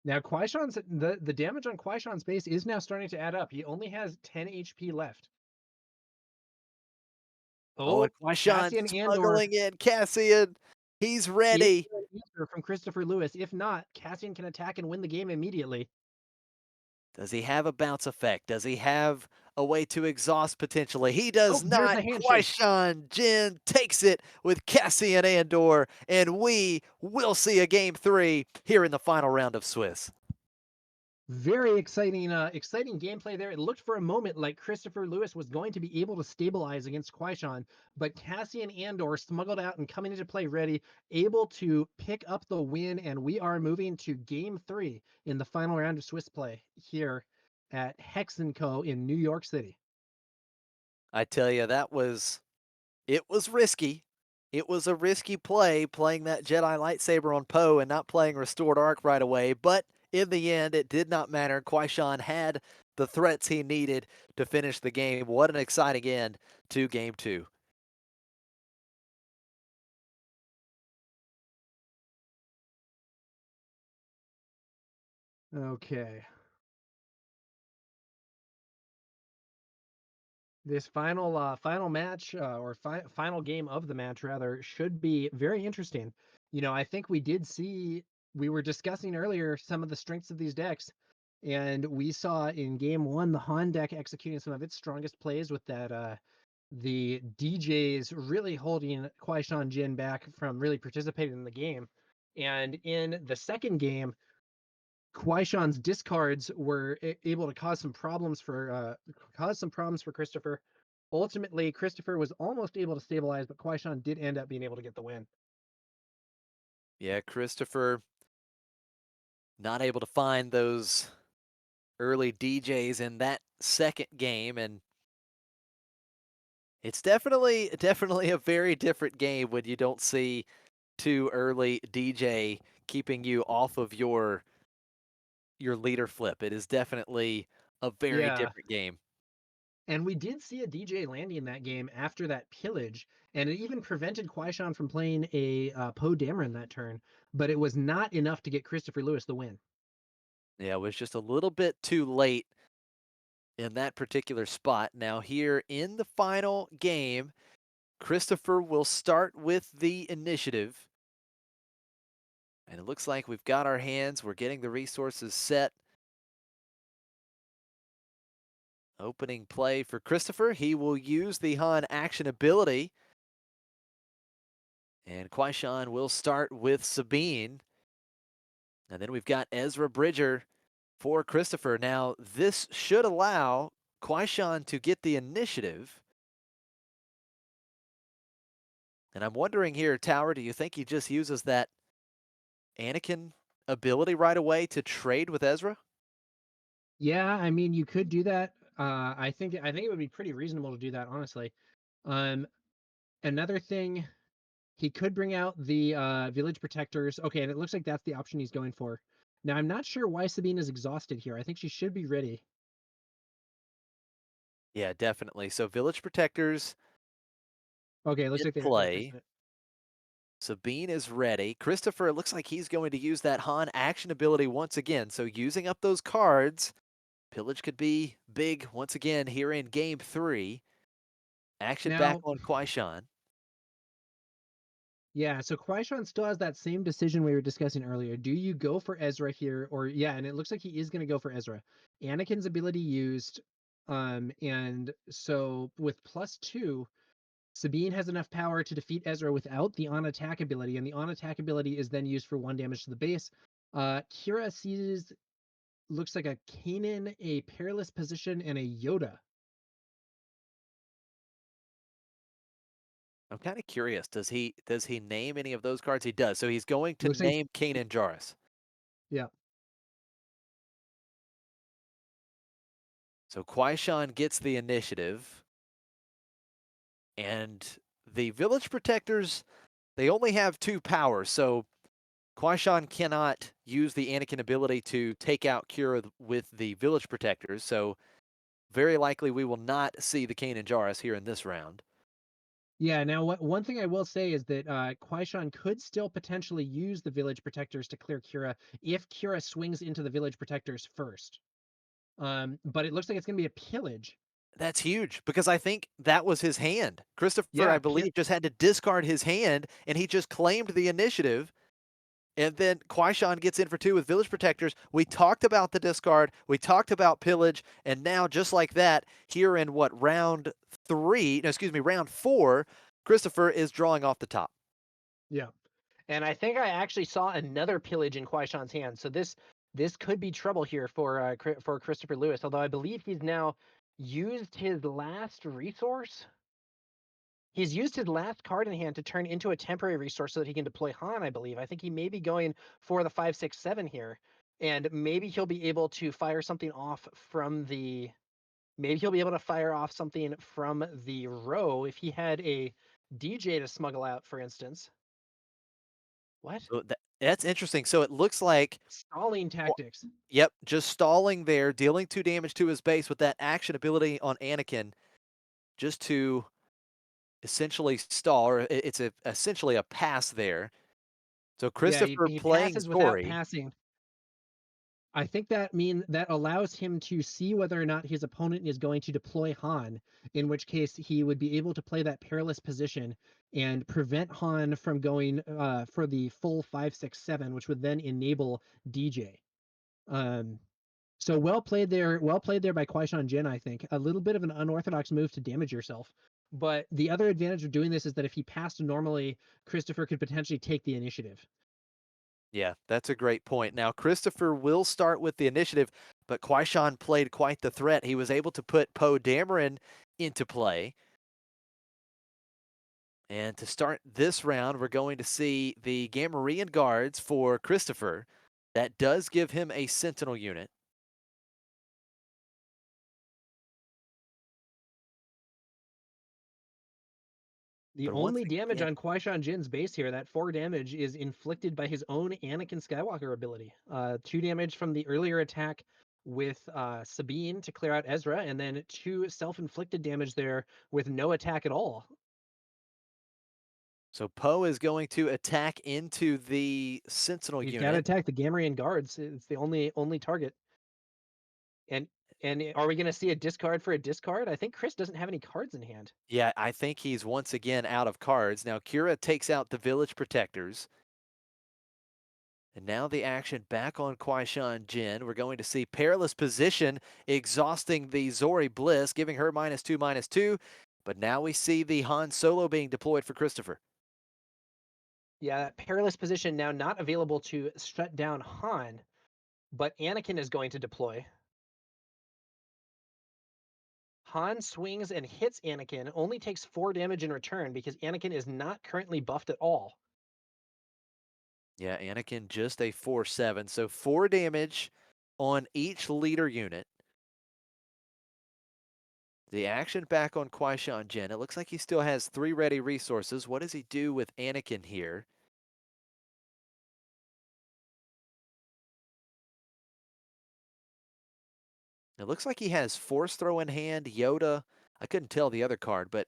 Speaker 3: Now QuiShawn's the damage on QuiShawn's base is now starting to add up. He only has 10 HP left.
Speaker 4: Oh, and
Speaker 3: Oh,
Speaker 4: QuiShawn
Speaker 3: Cassian Andor.
Speaker 4: smuggling in Cassian. He's
Speaker 3: Is
Speaker 4: ready.
Speaker 3: there an answer from Christopher Lewis? If not, Cassian can attack and win the game immediately.
Speaker 4: Does he have a bounce effect? Does he have a way to exhaust potentially? He
Speaker 3: Oh,
Speaker 4: does
Speaker 3: there's
Speaker 4: not.
Speaker 3: the handshake.
Speaker 4: QuiShawnJinn takes it with Cassian Andor, and we will see a game 3 here in the final round of Swiss.
Speaker 3: Very exciting gameplay there. It looked for a moment like Christopher Lewis was going to be able to stabilize against QuiShawn, but Cassian Andor smuggled out and coming into play ready, able to pick up the win, and we are moving to game 3 in the final round of Swiss play here at Hex & Co. in New York City.
Speaker 4: I tell you, it was risky. It was a risky play playing that Jedi lightsaber on Poe and not playing Restored Arc right away, but in the end, it did not matter. QuiShawn had the threats he needed to finish the game. What an exciting end to game two.
Speaker 3: Okay. This final match or final game of the match rather should be very interesting. I think we were discussing earlier some of the strengths of these decks, and we saw in game one the Han deck executing some of its strongest plays with that the DJs really holding QuiShawnJinn back from really participating in the game. And in the second game, QuiShawn's discards were able to cause some problems for Christopher. Ultimately, Christopher was almost able to stabilize, but QuiShawn did end up being able to get the win.
Speaker 4: Yeah, Christopher not able to find those early DJs in that second game, and it's definitely a very different game when you don't see too early DJ keeping you off of your leader flip. It is definitely a very
Speaker 3: Yeah,
Speaker 4: different game.
Speaker 3: and we did see a DJ landing in that game after that pillage, and it even prevented QuiShawn from playing a Poe Dameron that turn, but it was not enough to get Christopher Lewis the win.
Speaker 4: Yeah, it was just a little bit too late in that particular spot. Now here in the final game, Christopher will start with the initiative. And it looks like we've got our hands. We're getting the resources set. Opening play for Christopher. He will use the Han action ability. And QuiShawn will start with Sabine. And then we've got Ezra Bridger for Christopher. Now, this should allow QuiShawn to get the initiative. And I'm wondering here, Tower, do you think he just uses that Anakin ability right away to trade with Ezra?
Speaker 3: Yeah, I mean, you could do that. I think it would be pretty reasonable to do that, honestly. Um, Another thing, he could bring out the village protectors. Okay, and it looks like that's the option he's going for. Now, I'm not sure why Sabine is exhausted here. I think she should be ready.
Speaker 4: Yeah, definitely. So Village Protectors
Speaker 3: Okay, it looks
Speaker 4: in
Speaker 3: like they're
Speaker 4: play.
Speaker 3: fixing it.
Speaker 4: Sabine is ready. Christopher, it looks like he's going to use that Han action ability once again. So using up those cards, Pillage could be big once again here in game three. Action back
Speaker 3: Now,
Speaker 4: on QuiShawn.
Speaker 3: yeah, so QuiShawn still has that same decision we were discussing earlier. Do you go for Ezra here, or yeah, and it looks like he is going to go for Ezra. Anakin's ability used, and so with +2, Sabine has enough power to defeat Ezra without the on attack ability, and the on attack ability is then used for 1 damage to the base. Qi'ra sees looks like a Kanan, a perilous position, and a Yoda.
Speaker 4: I'm kind of curious. Does he name any of those cards? He does. So he's going to
Speaker 3: Looks like
Speaker 4: name Kanan Jarrus.
Speaker 3: yeah.
Speaker 4: So QuiShawn gets the initiative. And the Village Protectors, they only have 2 powers. So QuiShawn cannot use the Anakin ability to take out qi'ra with the Village Protectors. So very likely we will not see the Kanan Jarrus here in this round.
Speaker 3: Yeah, now one thing I will say is that QuiShawn could still potentially use the village protectors to clear Qi'ra if Qi'ra swings into the village protectors first. But it looks like it's going to be a pillage.
Speaker 4: That's huge because I think that was his hand. Christopher, I
Speaker 3: Yeah,
Speaker 4: believe, just had to discard his hand and he just claimed the initiative. And then QuiShawn gets in for 2 with Village Protectors. We talked about the discard. We talked about pillage. And now, just like that, here in what, round 3, no, excuse me, round 4, Christopher is drawing off the top.
Speaker 3: yeah. And I think I actually saw another pillage in QuiShawn's hand. So this could be trouble here for Christopher Lewis. Although I believe he's now used his last resource. He's used his last card in hand to turn into a temporary resource so that he can deploy Han, I believe. I think he may be going for the 5, 6, 7 here. And maybe he'll be able to fire something off from the maybe he'll be able to fire off something from the row if he had a DJ to smuggle out, for instance. What?
Speaker 4: So That's interesting. So it looks like,
Speaker 3: Stalling tactics.
Speaker 4: yep, just stalling there, dealing 2 damage to his base with that action ability on Anakin just to essentially stall, or it's essentially a pass there. So
Speaker 3: Yeah,
Speaker 4: Christopher
Speaker 3: he
Speaker 4: playing
Speaker 3: passes without
Speaker 4: Zori.
Speaker 3: passing. I think that allows him to see whether or not his opponent is going to deploy Han, in which case he would be able to play that perilous position and prevent Han from going for the full 5, 6, 7, which would then enable DJ. Um, so well played there by QuiShawnJinn, I think. A little bit of an unorthodox move to damage yourself. But the other advantage of doing this is that if he passed normally, Christopher could potentially take the initiative.
Speaker 4: Yeah, that's a great point. Now, Christopher will start with the initiative, but QuiShawn played quite the threat. He was able to put Poe Dameron into play. And to start this round, we're going to see the Gamorrean guards for Christopher. That does give him a Sentinel unit.
Speaker 3: The
Speaker 4: But once
Speaker 3: only damage
Speaker 4: again,
Speaker 3: on QuiShawnJinn's base here, that 4 damage, is inflicted by his own Anakin Skywalker ability. 2 damage from the earlier attack with Sabine to clear out Ezra, and then 2 self-inflicted damage there with no attack at all.
Speaker 4: so Poe is going to attack into the Sentinel
Speaker 3: He's got to
Speaker 4: unit.
Speaker 3: attack the Gamorrean guards. It's the only target. And are we going to see a discard for a discard? I think Chris doesn't have any cards in hand.
Speaker 4: Yeah, I think he's once again out of cards. Now, qi'ra takes out the Village Protectors. And now the action back on QuiShawnJinn. We're going to see Perilous Position exhausting the Zori Bliss, giving her -2/-2. But now we see the Han Solo being deployed for Christopher.
Speaker 3: Yeah, that perilous position now not available to shut down Han, but Anakin is going to deploy. Han swings and hits Anakin, only takes 4 damage in return because Anakin is not currently buffed at all.
Speaker 4: Yeah, Anakin just a 4/7, so 4 damage on each leader unit. The action back on QuiShawnJinn. It looks like he still has 3 ready resources. What does he do with Anakin here? It looks like he has Force Throw in hand, Yoda. I couldn't tell the other card, but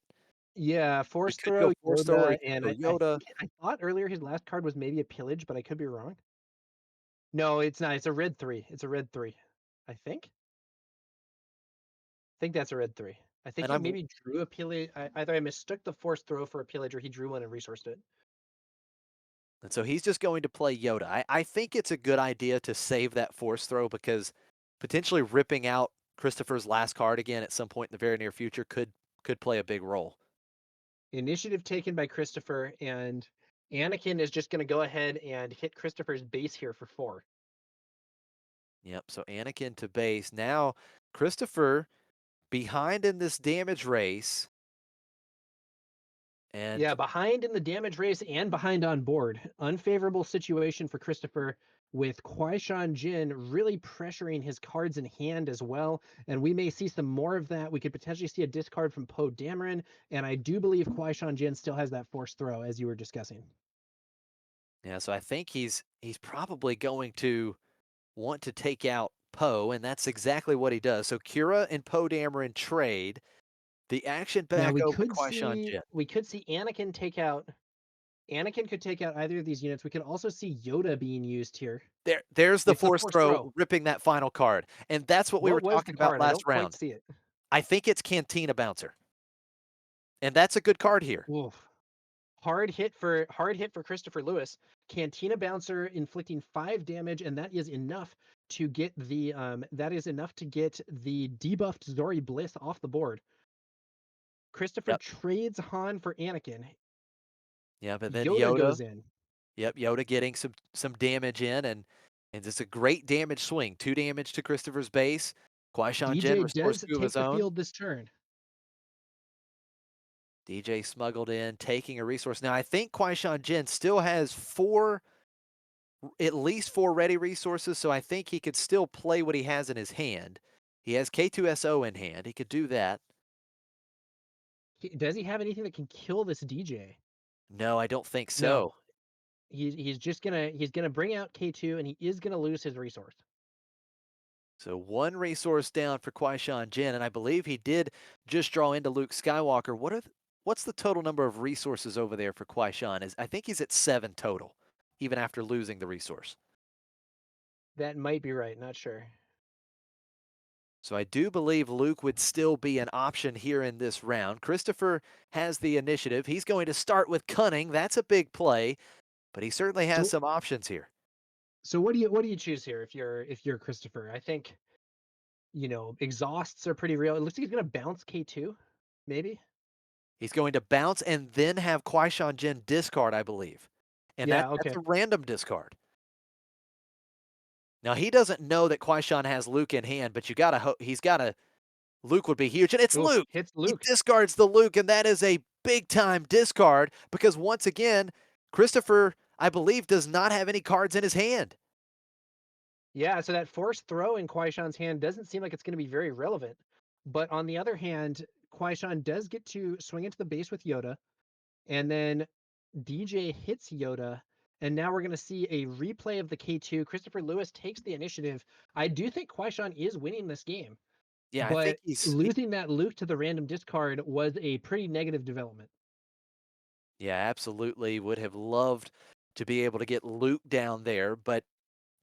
Speaker 3: Yeah,
Speaker 4: he
Speaker 3: Force
Speaker 4: could go
Speaker 3: Throw,
Speaker 4: Force Throw or he
Speaker 3: Yoda,
Speaker 4: could
Speaker 3: and
Speaker 4: go
Speaker 3: I
Speaker 4: Yoda.
Speaker 3: think I thought earlier his last card was maybe a pillage, but I could be wrong. No, it's not. It's a red 3. It's a red 3. I think. I think that's a red 3. I think
Speaker 4: And
Speaker 3: he
Speaker 4: I'm
Speaker 3: maybe drew a pillage. Either I mistook the Force Throw for a pillage, or he drew one and resourced it.
Speaker 4: And so he's just going to play Yoda. I think it's a good idea to save that Force Throw because potentially ripping out Christopher's last card again at some point in the very near future could play a big role.
Speaker 3: Initiative taken by Christopher, and Anakin is just going to go ahead and hit Christopher's base here for 4.
Speaker 4: Yep, so Anakin to base. Now Christopher behind in this damage race. And
Speaker 3: Yeah, behind in the damage race and behind on board. Unfavorable situation for Christopher with QuiShawnJinn really pressuring his cards in hand as well. And we may see some more of that. We could potentially see a discard from Poe Dameron. And I do believe QuiShawnJinn still has that Force Throw, as you were discussing.
Speaker 4: yeah, so I think he's probably going to want to take out Poe, and that's exactly what he does. So qi'ra and Poe Dameron trade. The action
Speaker 3: Now
Speaker 4: back over to QuiShawnJinn.
Speaker 3: we could see Anakin take out Anakin could take out either of these units. We could also see Yoda being used here.
Speaker 4: There's the
Speaker 3: It's the
Speaker 4: force
Speaker 3: Force
Speaker 4: throw
Speaker 3: Throw.
Speaker 4: ripping that final card. And that's what we were
Speaker 3: What was the
Speaker 4: talking about
Speaker 3: card? I
Speaker 4: last
Speaker 3: don't quite
Speaker 4: round.
Speaker 3: see it.
Speaker 4: I think it's Cantina Bouncer. And that's a good card here.
Speaker 3: Oof. Hard hit for Christopher Lewis. Cantina Bouncer inflicting 5 damage, and that is enough to get the debuffed Zori Bliss off the board. Christopher
Speaker 4: Yep.
Speaker 3: trades Han for Anakin.
Speaker 4: Yeah, but then
Speaker 3: Yoda
Speaker 4: Yoda.
Speaker 3: goes in.
Speaker 4: Yep, Yoda getting some damage in, and it's a great damage swing. 2 damage to Christopher's base. QuiShawnJinn
Speaker 3: DJ
Speaker 4: restores
Speaker 3: does
Speaker 4: 2 of
Speaker 3: take
Speaker 4: his
Speaker 3: the
Speaker 4: own.
Speaker 3: field this turn.
Speaker 4: DJ smuggled in, taking a resource. Now I think QuiShawnJinn still has 4, at least 4 ready resources, so I think he could still play what he has in his hand. He has K2SO in hand. He could do that.
Speaker 3: Does he have anything that can kill this DJ?
Speaker 4: No, I don't think
Speaker 3: No.
Speaker 4: so.
Speaker 3: he's gonna bring out K2 and he is gonna lose his resource.
Speaker 4: So one resource down for QuiShawnJinn, and I believe he did just draw into Luke Skywalker. What's the total number of resources over there for QuiShawn? I think he's at 7 total, even after losing the resource.
Speaker 3: That might be right, not sure.
Speaker 4: So I do believe Luke would still be an option here in this round. Christopher has the initiative. He's going to start with Cunning. That's a big play, but he certainly has
Speaker 3: So
Speaker 4: some options here.
Speaker 3: so what do you choose here if you're Christopher? I think, exhausts are pretty real. It looks like he's gonna bounce K2, maybe.
Speaker 4: He's going to bounce and then have QuiShawnJinn discard, I believe. And
Speaker 3: Yeah,
Speaker 4: that's
Speaker 3: okay.
Speaker 4: a random discard. Now he doesn't know that QuiShawn has Luke in hand, but he's gotta Luke would be huge, and it's
Speaker 3: Oof,
Speaker 4: Luke.
Speaker 3: hits
Speaker 4: He
Speaker 3: Luke.
Speaker 4: discards the Luke, and that is a big time discard because once again, Christopher, I believe, does not have any cards in his hand.
Speaker 3: Yeah, so that forced throw in QuiShawn's hand doesn't seem like it's gonna be very relevant. But on the other hand, QuiShawn does get to swing into the base with Yoda, and then DJ hits Yoda, and now we're going to see a replay of the K2. Christopher Lewis takes the initiative. I do think QuiShawn is winning this game,
Speaker 4: Yeah, I think
Speaker 3: but losing that Luke to the random discard was a pretty negative development.
Speaker 4: yeah, absolutely would have loved to be able to get Luke down there, but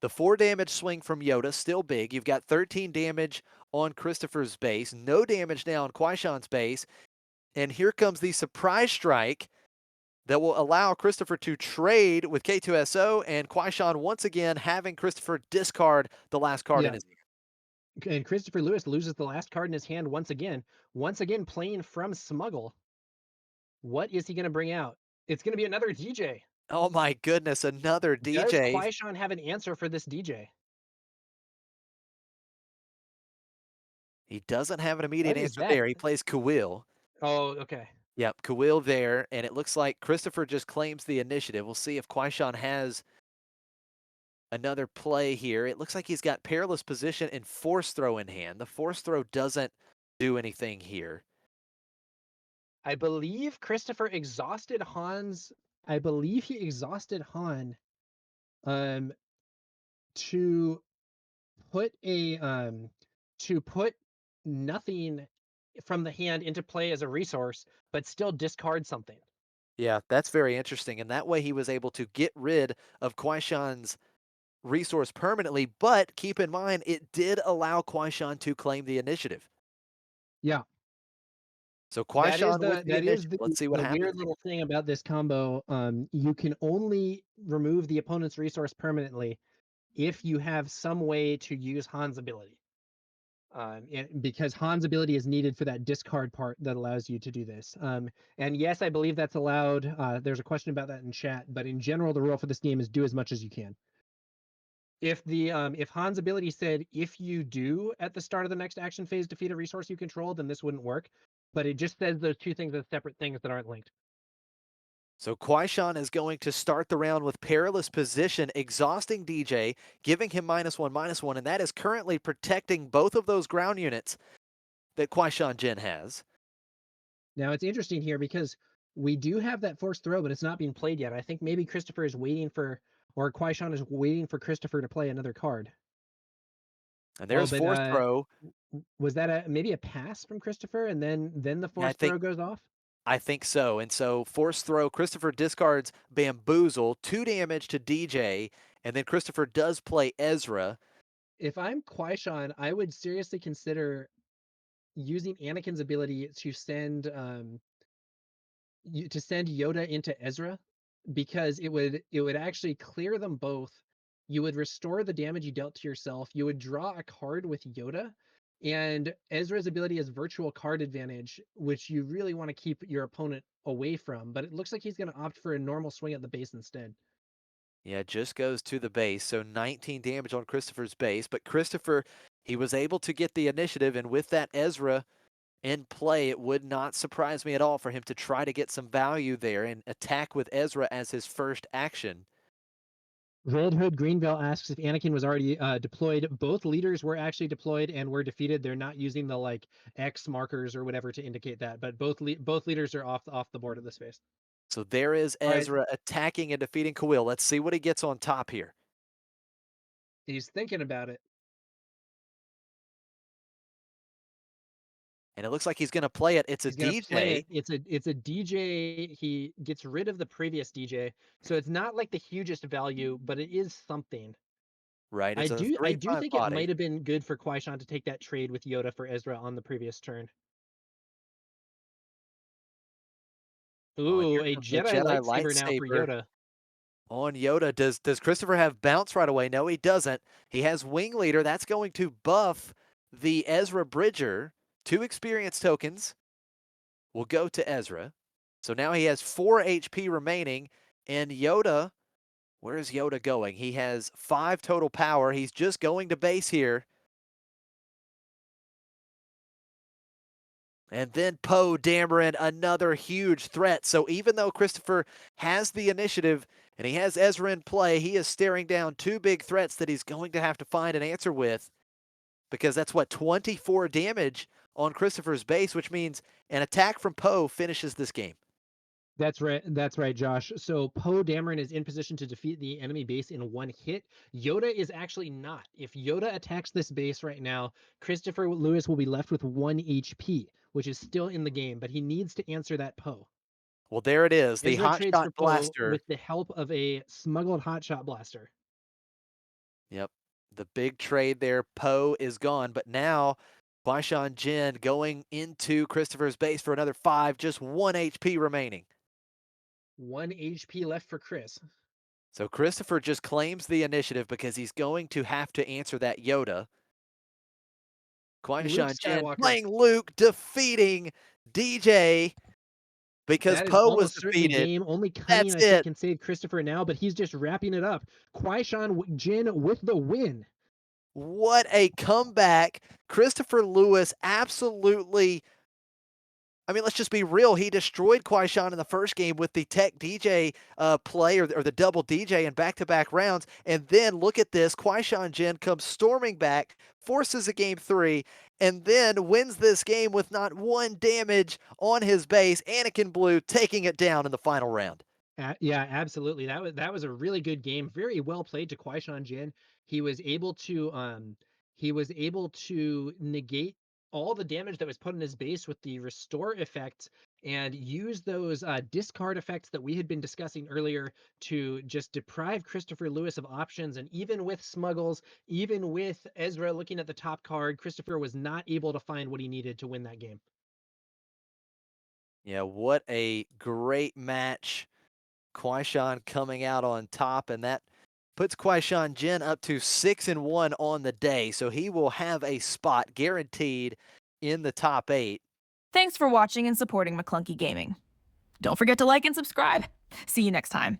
Speaker 4: the 4 damage swing from Yoda, still big. You've got 13 damage on Christopher's base, no damage now on QuiShawn's base, and here comes the surprise strike that will allow Christopher to trade with K2SO and QuiShawn once again having Christopher discard the last card in
Speaker 3: Yeah.
Speaker 4: his hand.
Speaker 3: And Christopher Lewis loses the last card in his hand once again playing from Smuggle. What is he going to bring out? It's going to be another DJ.
Speaker 4: Oh my goodness, another
Speaker 3: Does
Speaker 4: DJ.
Speaker 3: QuiShawn have an answer for this DJ?
Speaker 4: He doesn't have an immediate
Speaker 3: What is
Speaker 4: answer
Speaker 3: that?
Speaker 4: there. He plays Kawil.
Speaker 3: Oh, okay.
Speaker 4: Yep, Kawil there, and it looks like Christopher just claims the initiative. We'll see if QuiShawn has another play here. It looks like he's got Perilous Position and Force Throw in hand. The Force Throw doesn't do anything here.
Speaker 3: I believe Christopher exhausted Hans. I believe he exhausted Han um to put a to put nothing from the hand into play as a resource, but still discard something.
Speaker 4: Yeah, that's very interesting, and that way he was able to get rid of QuiShawn's resource permanently, but keep in mind, it did allow QuiShawn to claim the initiative.
Speaker 3: Yeah.
Speaker 4: So
Speaker 3: That is
Speaker 4: QuiShawn with
Speaker 3: the
Speaker 4: the
Speaker 3: that is
Speaker 4: initiative.
Speaker 3: the
Speaker 4: Let's see what
Speaker 3: the
Speaker 4: happens
Speaker 3: weird
Speaker 4: here.
Speaker 3: little thing about this combo. You can only remove the opponent's resource permanently if you have some way to use Han's ability. Because Han's ability is needed for that discard part that allows you to do this. And yes, I believe that's allowed. There's a question about that in chat, but in general, the rule for this game is do as much as you can. If Han's ability said if you do at the start of the next action phase defeat a resource you control, then this wouldn't work. But it just says those two things as separate things that aren't linked.
Speaker 4: So QuiShawn is going to start the round with Perilous Position, exhausting DJ, giving him -1/-1, and that is currently protecting both of those ground units that QuiShawnJinn has.
Speaker 3: Now it's interesting here because we do have that forced throw, but it's not being played yet. I think maybe Christopher is waiting for, or QuiShawn is waiting for Christopher to play another card.
Speaker 4: And
Speaker 3: Oh,
Speaker 4: there's
Speaker 3: but
Speaker 4: Force Throw.
Speaker 3: was that maybe a pass from Christopher, and then the
Speaker 4: Yeah,
Speaker 3: forced throw goes off?
Speaker 4: I think so. And so Force Throw, Christopher discards Bamboozle, 2 damage to DJ, and then Christopher does play Ezra.
Speaker 3: If I'm QuiShawn, I would seriously consider using Anakin's ability to send Yoda into Ezra, because it would actually clear them both. You would restore the damage you dealt to yourself. You would draw a card with Yoda, and Ezra's ability is virtual card advantage, which you really want to keep your opponent away from. But it looks like he's going to opt for a normal swing at the base instead.
Speaker 4: Yeah, just goes to the base. So 19 damage on Christopher's base. But Christopher, he was able to get the initiative. And with that Ezra in play, it would not surprise me at all for him to try to get some value there and attack with Ezra as his first action.
Speaker 3: Red Hood Greenville asks if Anakin was already deployed. Both leaders were actually deployed and were defeated. They're not using the like X markers or whatever to indicate that, but both leaders are off the board of this phase.
Speaker 4: So there is
Speaker 3: All right,
Speaker 4: Ezra attacking and defeating Khalil. Let's see what he gets on top here.
Speaker 3: he's thinking about it.
Speaker 4: And it looks like he's going to play it. It's a
Speaker 3: He's gonna play
Speaker 4: DJ.
Speaker 3: it. It's a DJ. He gets rid of the previous DJ, so it's not like the hugest value, but it is something.
Speaker 4: Right.
Speaker 3: I
Speaker 4: It's a
Speaker 3: do I do
Speaker 4: 3/5
Speaker 3: think it
Speaker 4: body.
Speaker 3: might have been good for QuiShawn to take that trade with Yoda for Ezra on the previous turn.
Speaker 4: Oh, and
Speaker 3: Ooh,
Speaker 4: here
Speaker 3: a
Speaker 4: comes the
Speaker 3: Jedi
Speaker 4: Jedi
Speaker 3: lightsaber now for
Speaker 4: lightsaber
Speaker 3: Yoda.
Speaker 4: on Yoda. Does Christopher have bounce right away? No, he doesn't. He has Wing Leader. That's going to buff the Ezra Bridger. 2 experience tokens will go to Ezra. So now he has 4 HP remaining. And Yoda, where is Yoda going? He has 5 total power. He's just going to base here. And then Poe Dameron, another huge threat. So even though Christopher has the initiative and he has Ezra in play, he is staring down 2 big threats that he's going to have to find an answer with, because that's what, 24 damage on Christopher's base, which means an attack from Poe finishes this game.
Speaker 3: That's right. That's right, Josh. So Poe Dameron is in position to defeat the enemy base in 1 hit. Yoda is actually not. If Yoda attacks this base right now, Christopher Lewis will be left with 1 HP, which is still in the game, but he needs to answer that Poe.
Speaker 4: Well, there it is, the
Speaker 3: Ezra trades
Speaker 4: Hotshot
Speaker 3: for Poe
Speaker 4: Blaster.
Speaker 3: with the help of a smuggled hotshot blaster.
Speaker 4: Yep, the big trade there. Poe is gone, but now QuiShawnJinn going into Christopher's base for another 5, just 1 HP remaining.
Speaker 3: 1 HP left for Chris.
Speaker 4: So Christopher just claims the initiative because he's going to have to answer that Yoda.
Speaker 3: Luke
Speaker 4: QuiShawnJinn
Speaker 3: Skywalker.
Speaker 4: playing Luke, defeating DJ because
Speaker 3: That is
Speaker 4: Poe was
Speaker 3: almost certainly
Speaker 4: defeated.
Speaker 3: game. Only
Speaker 4: That's
Speaker 3: cunning, I think,
Speaker 4: it.
Speaker 3: can save Christopher now, but he's just wrapping it up. Jinn with the win.
Speaker 4: What a comeback. Christopher Lewis absolutely, I mean, let's just be real. He destroyed QuiShawn in the first game with the Tech DJ play, or the double DJ in back-to-back rounds. And then look at this. QuiShawnJinn comes storming back, forces a game 3, and then wins this game with not 1 damage on his base. Anakin Blue taking it down in the final round.
Speaker 3: Yeah, absolutely. That was a really good game. Very well played to Jinn. He was able to negate all the damage that was put in his base with the restore effect and use those discard effects that we had been discussing earlier to just deprive Christopher Lewis of options. And even with Smuggles, even with Ezra looking at the top card, Christopher was not able to find what he needed to win that game.
Speaker 4: Yeah, what a great match. QuiShawn coming out on top, and that puts QuiShawnJinn up to 6-1 on the day. So he will have a spot guaranteed in the top 8.
Speaker 2: Thanks for watching and supporting Maclunky Gaming. Don't forget to like and subscribe. See you next time.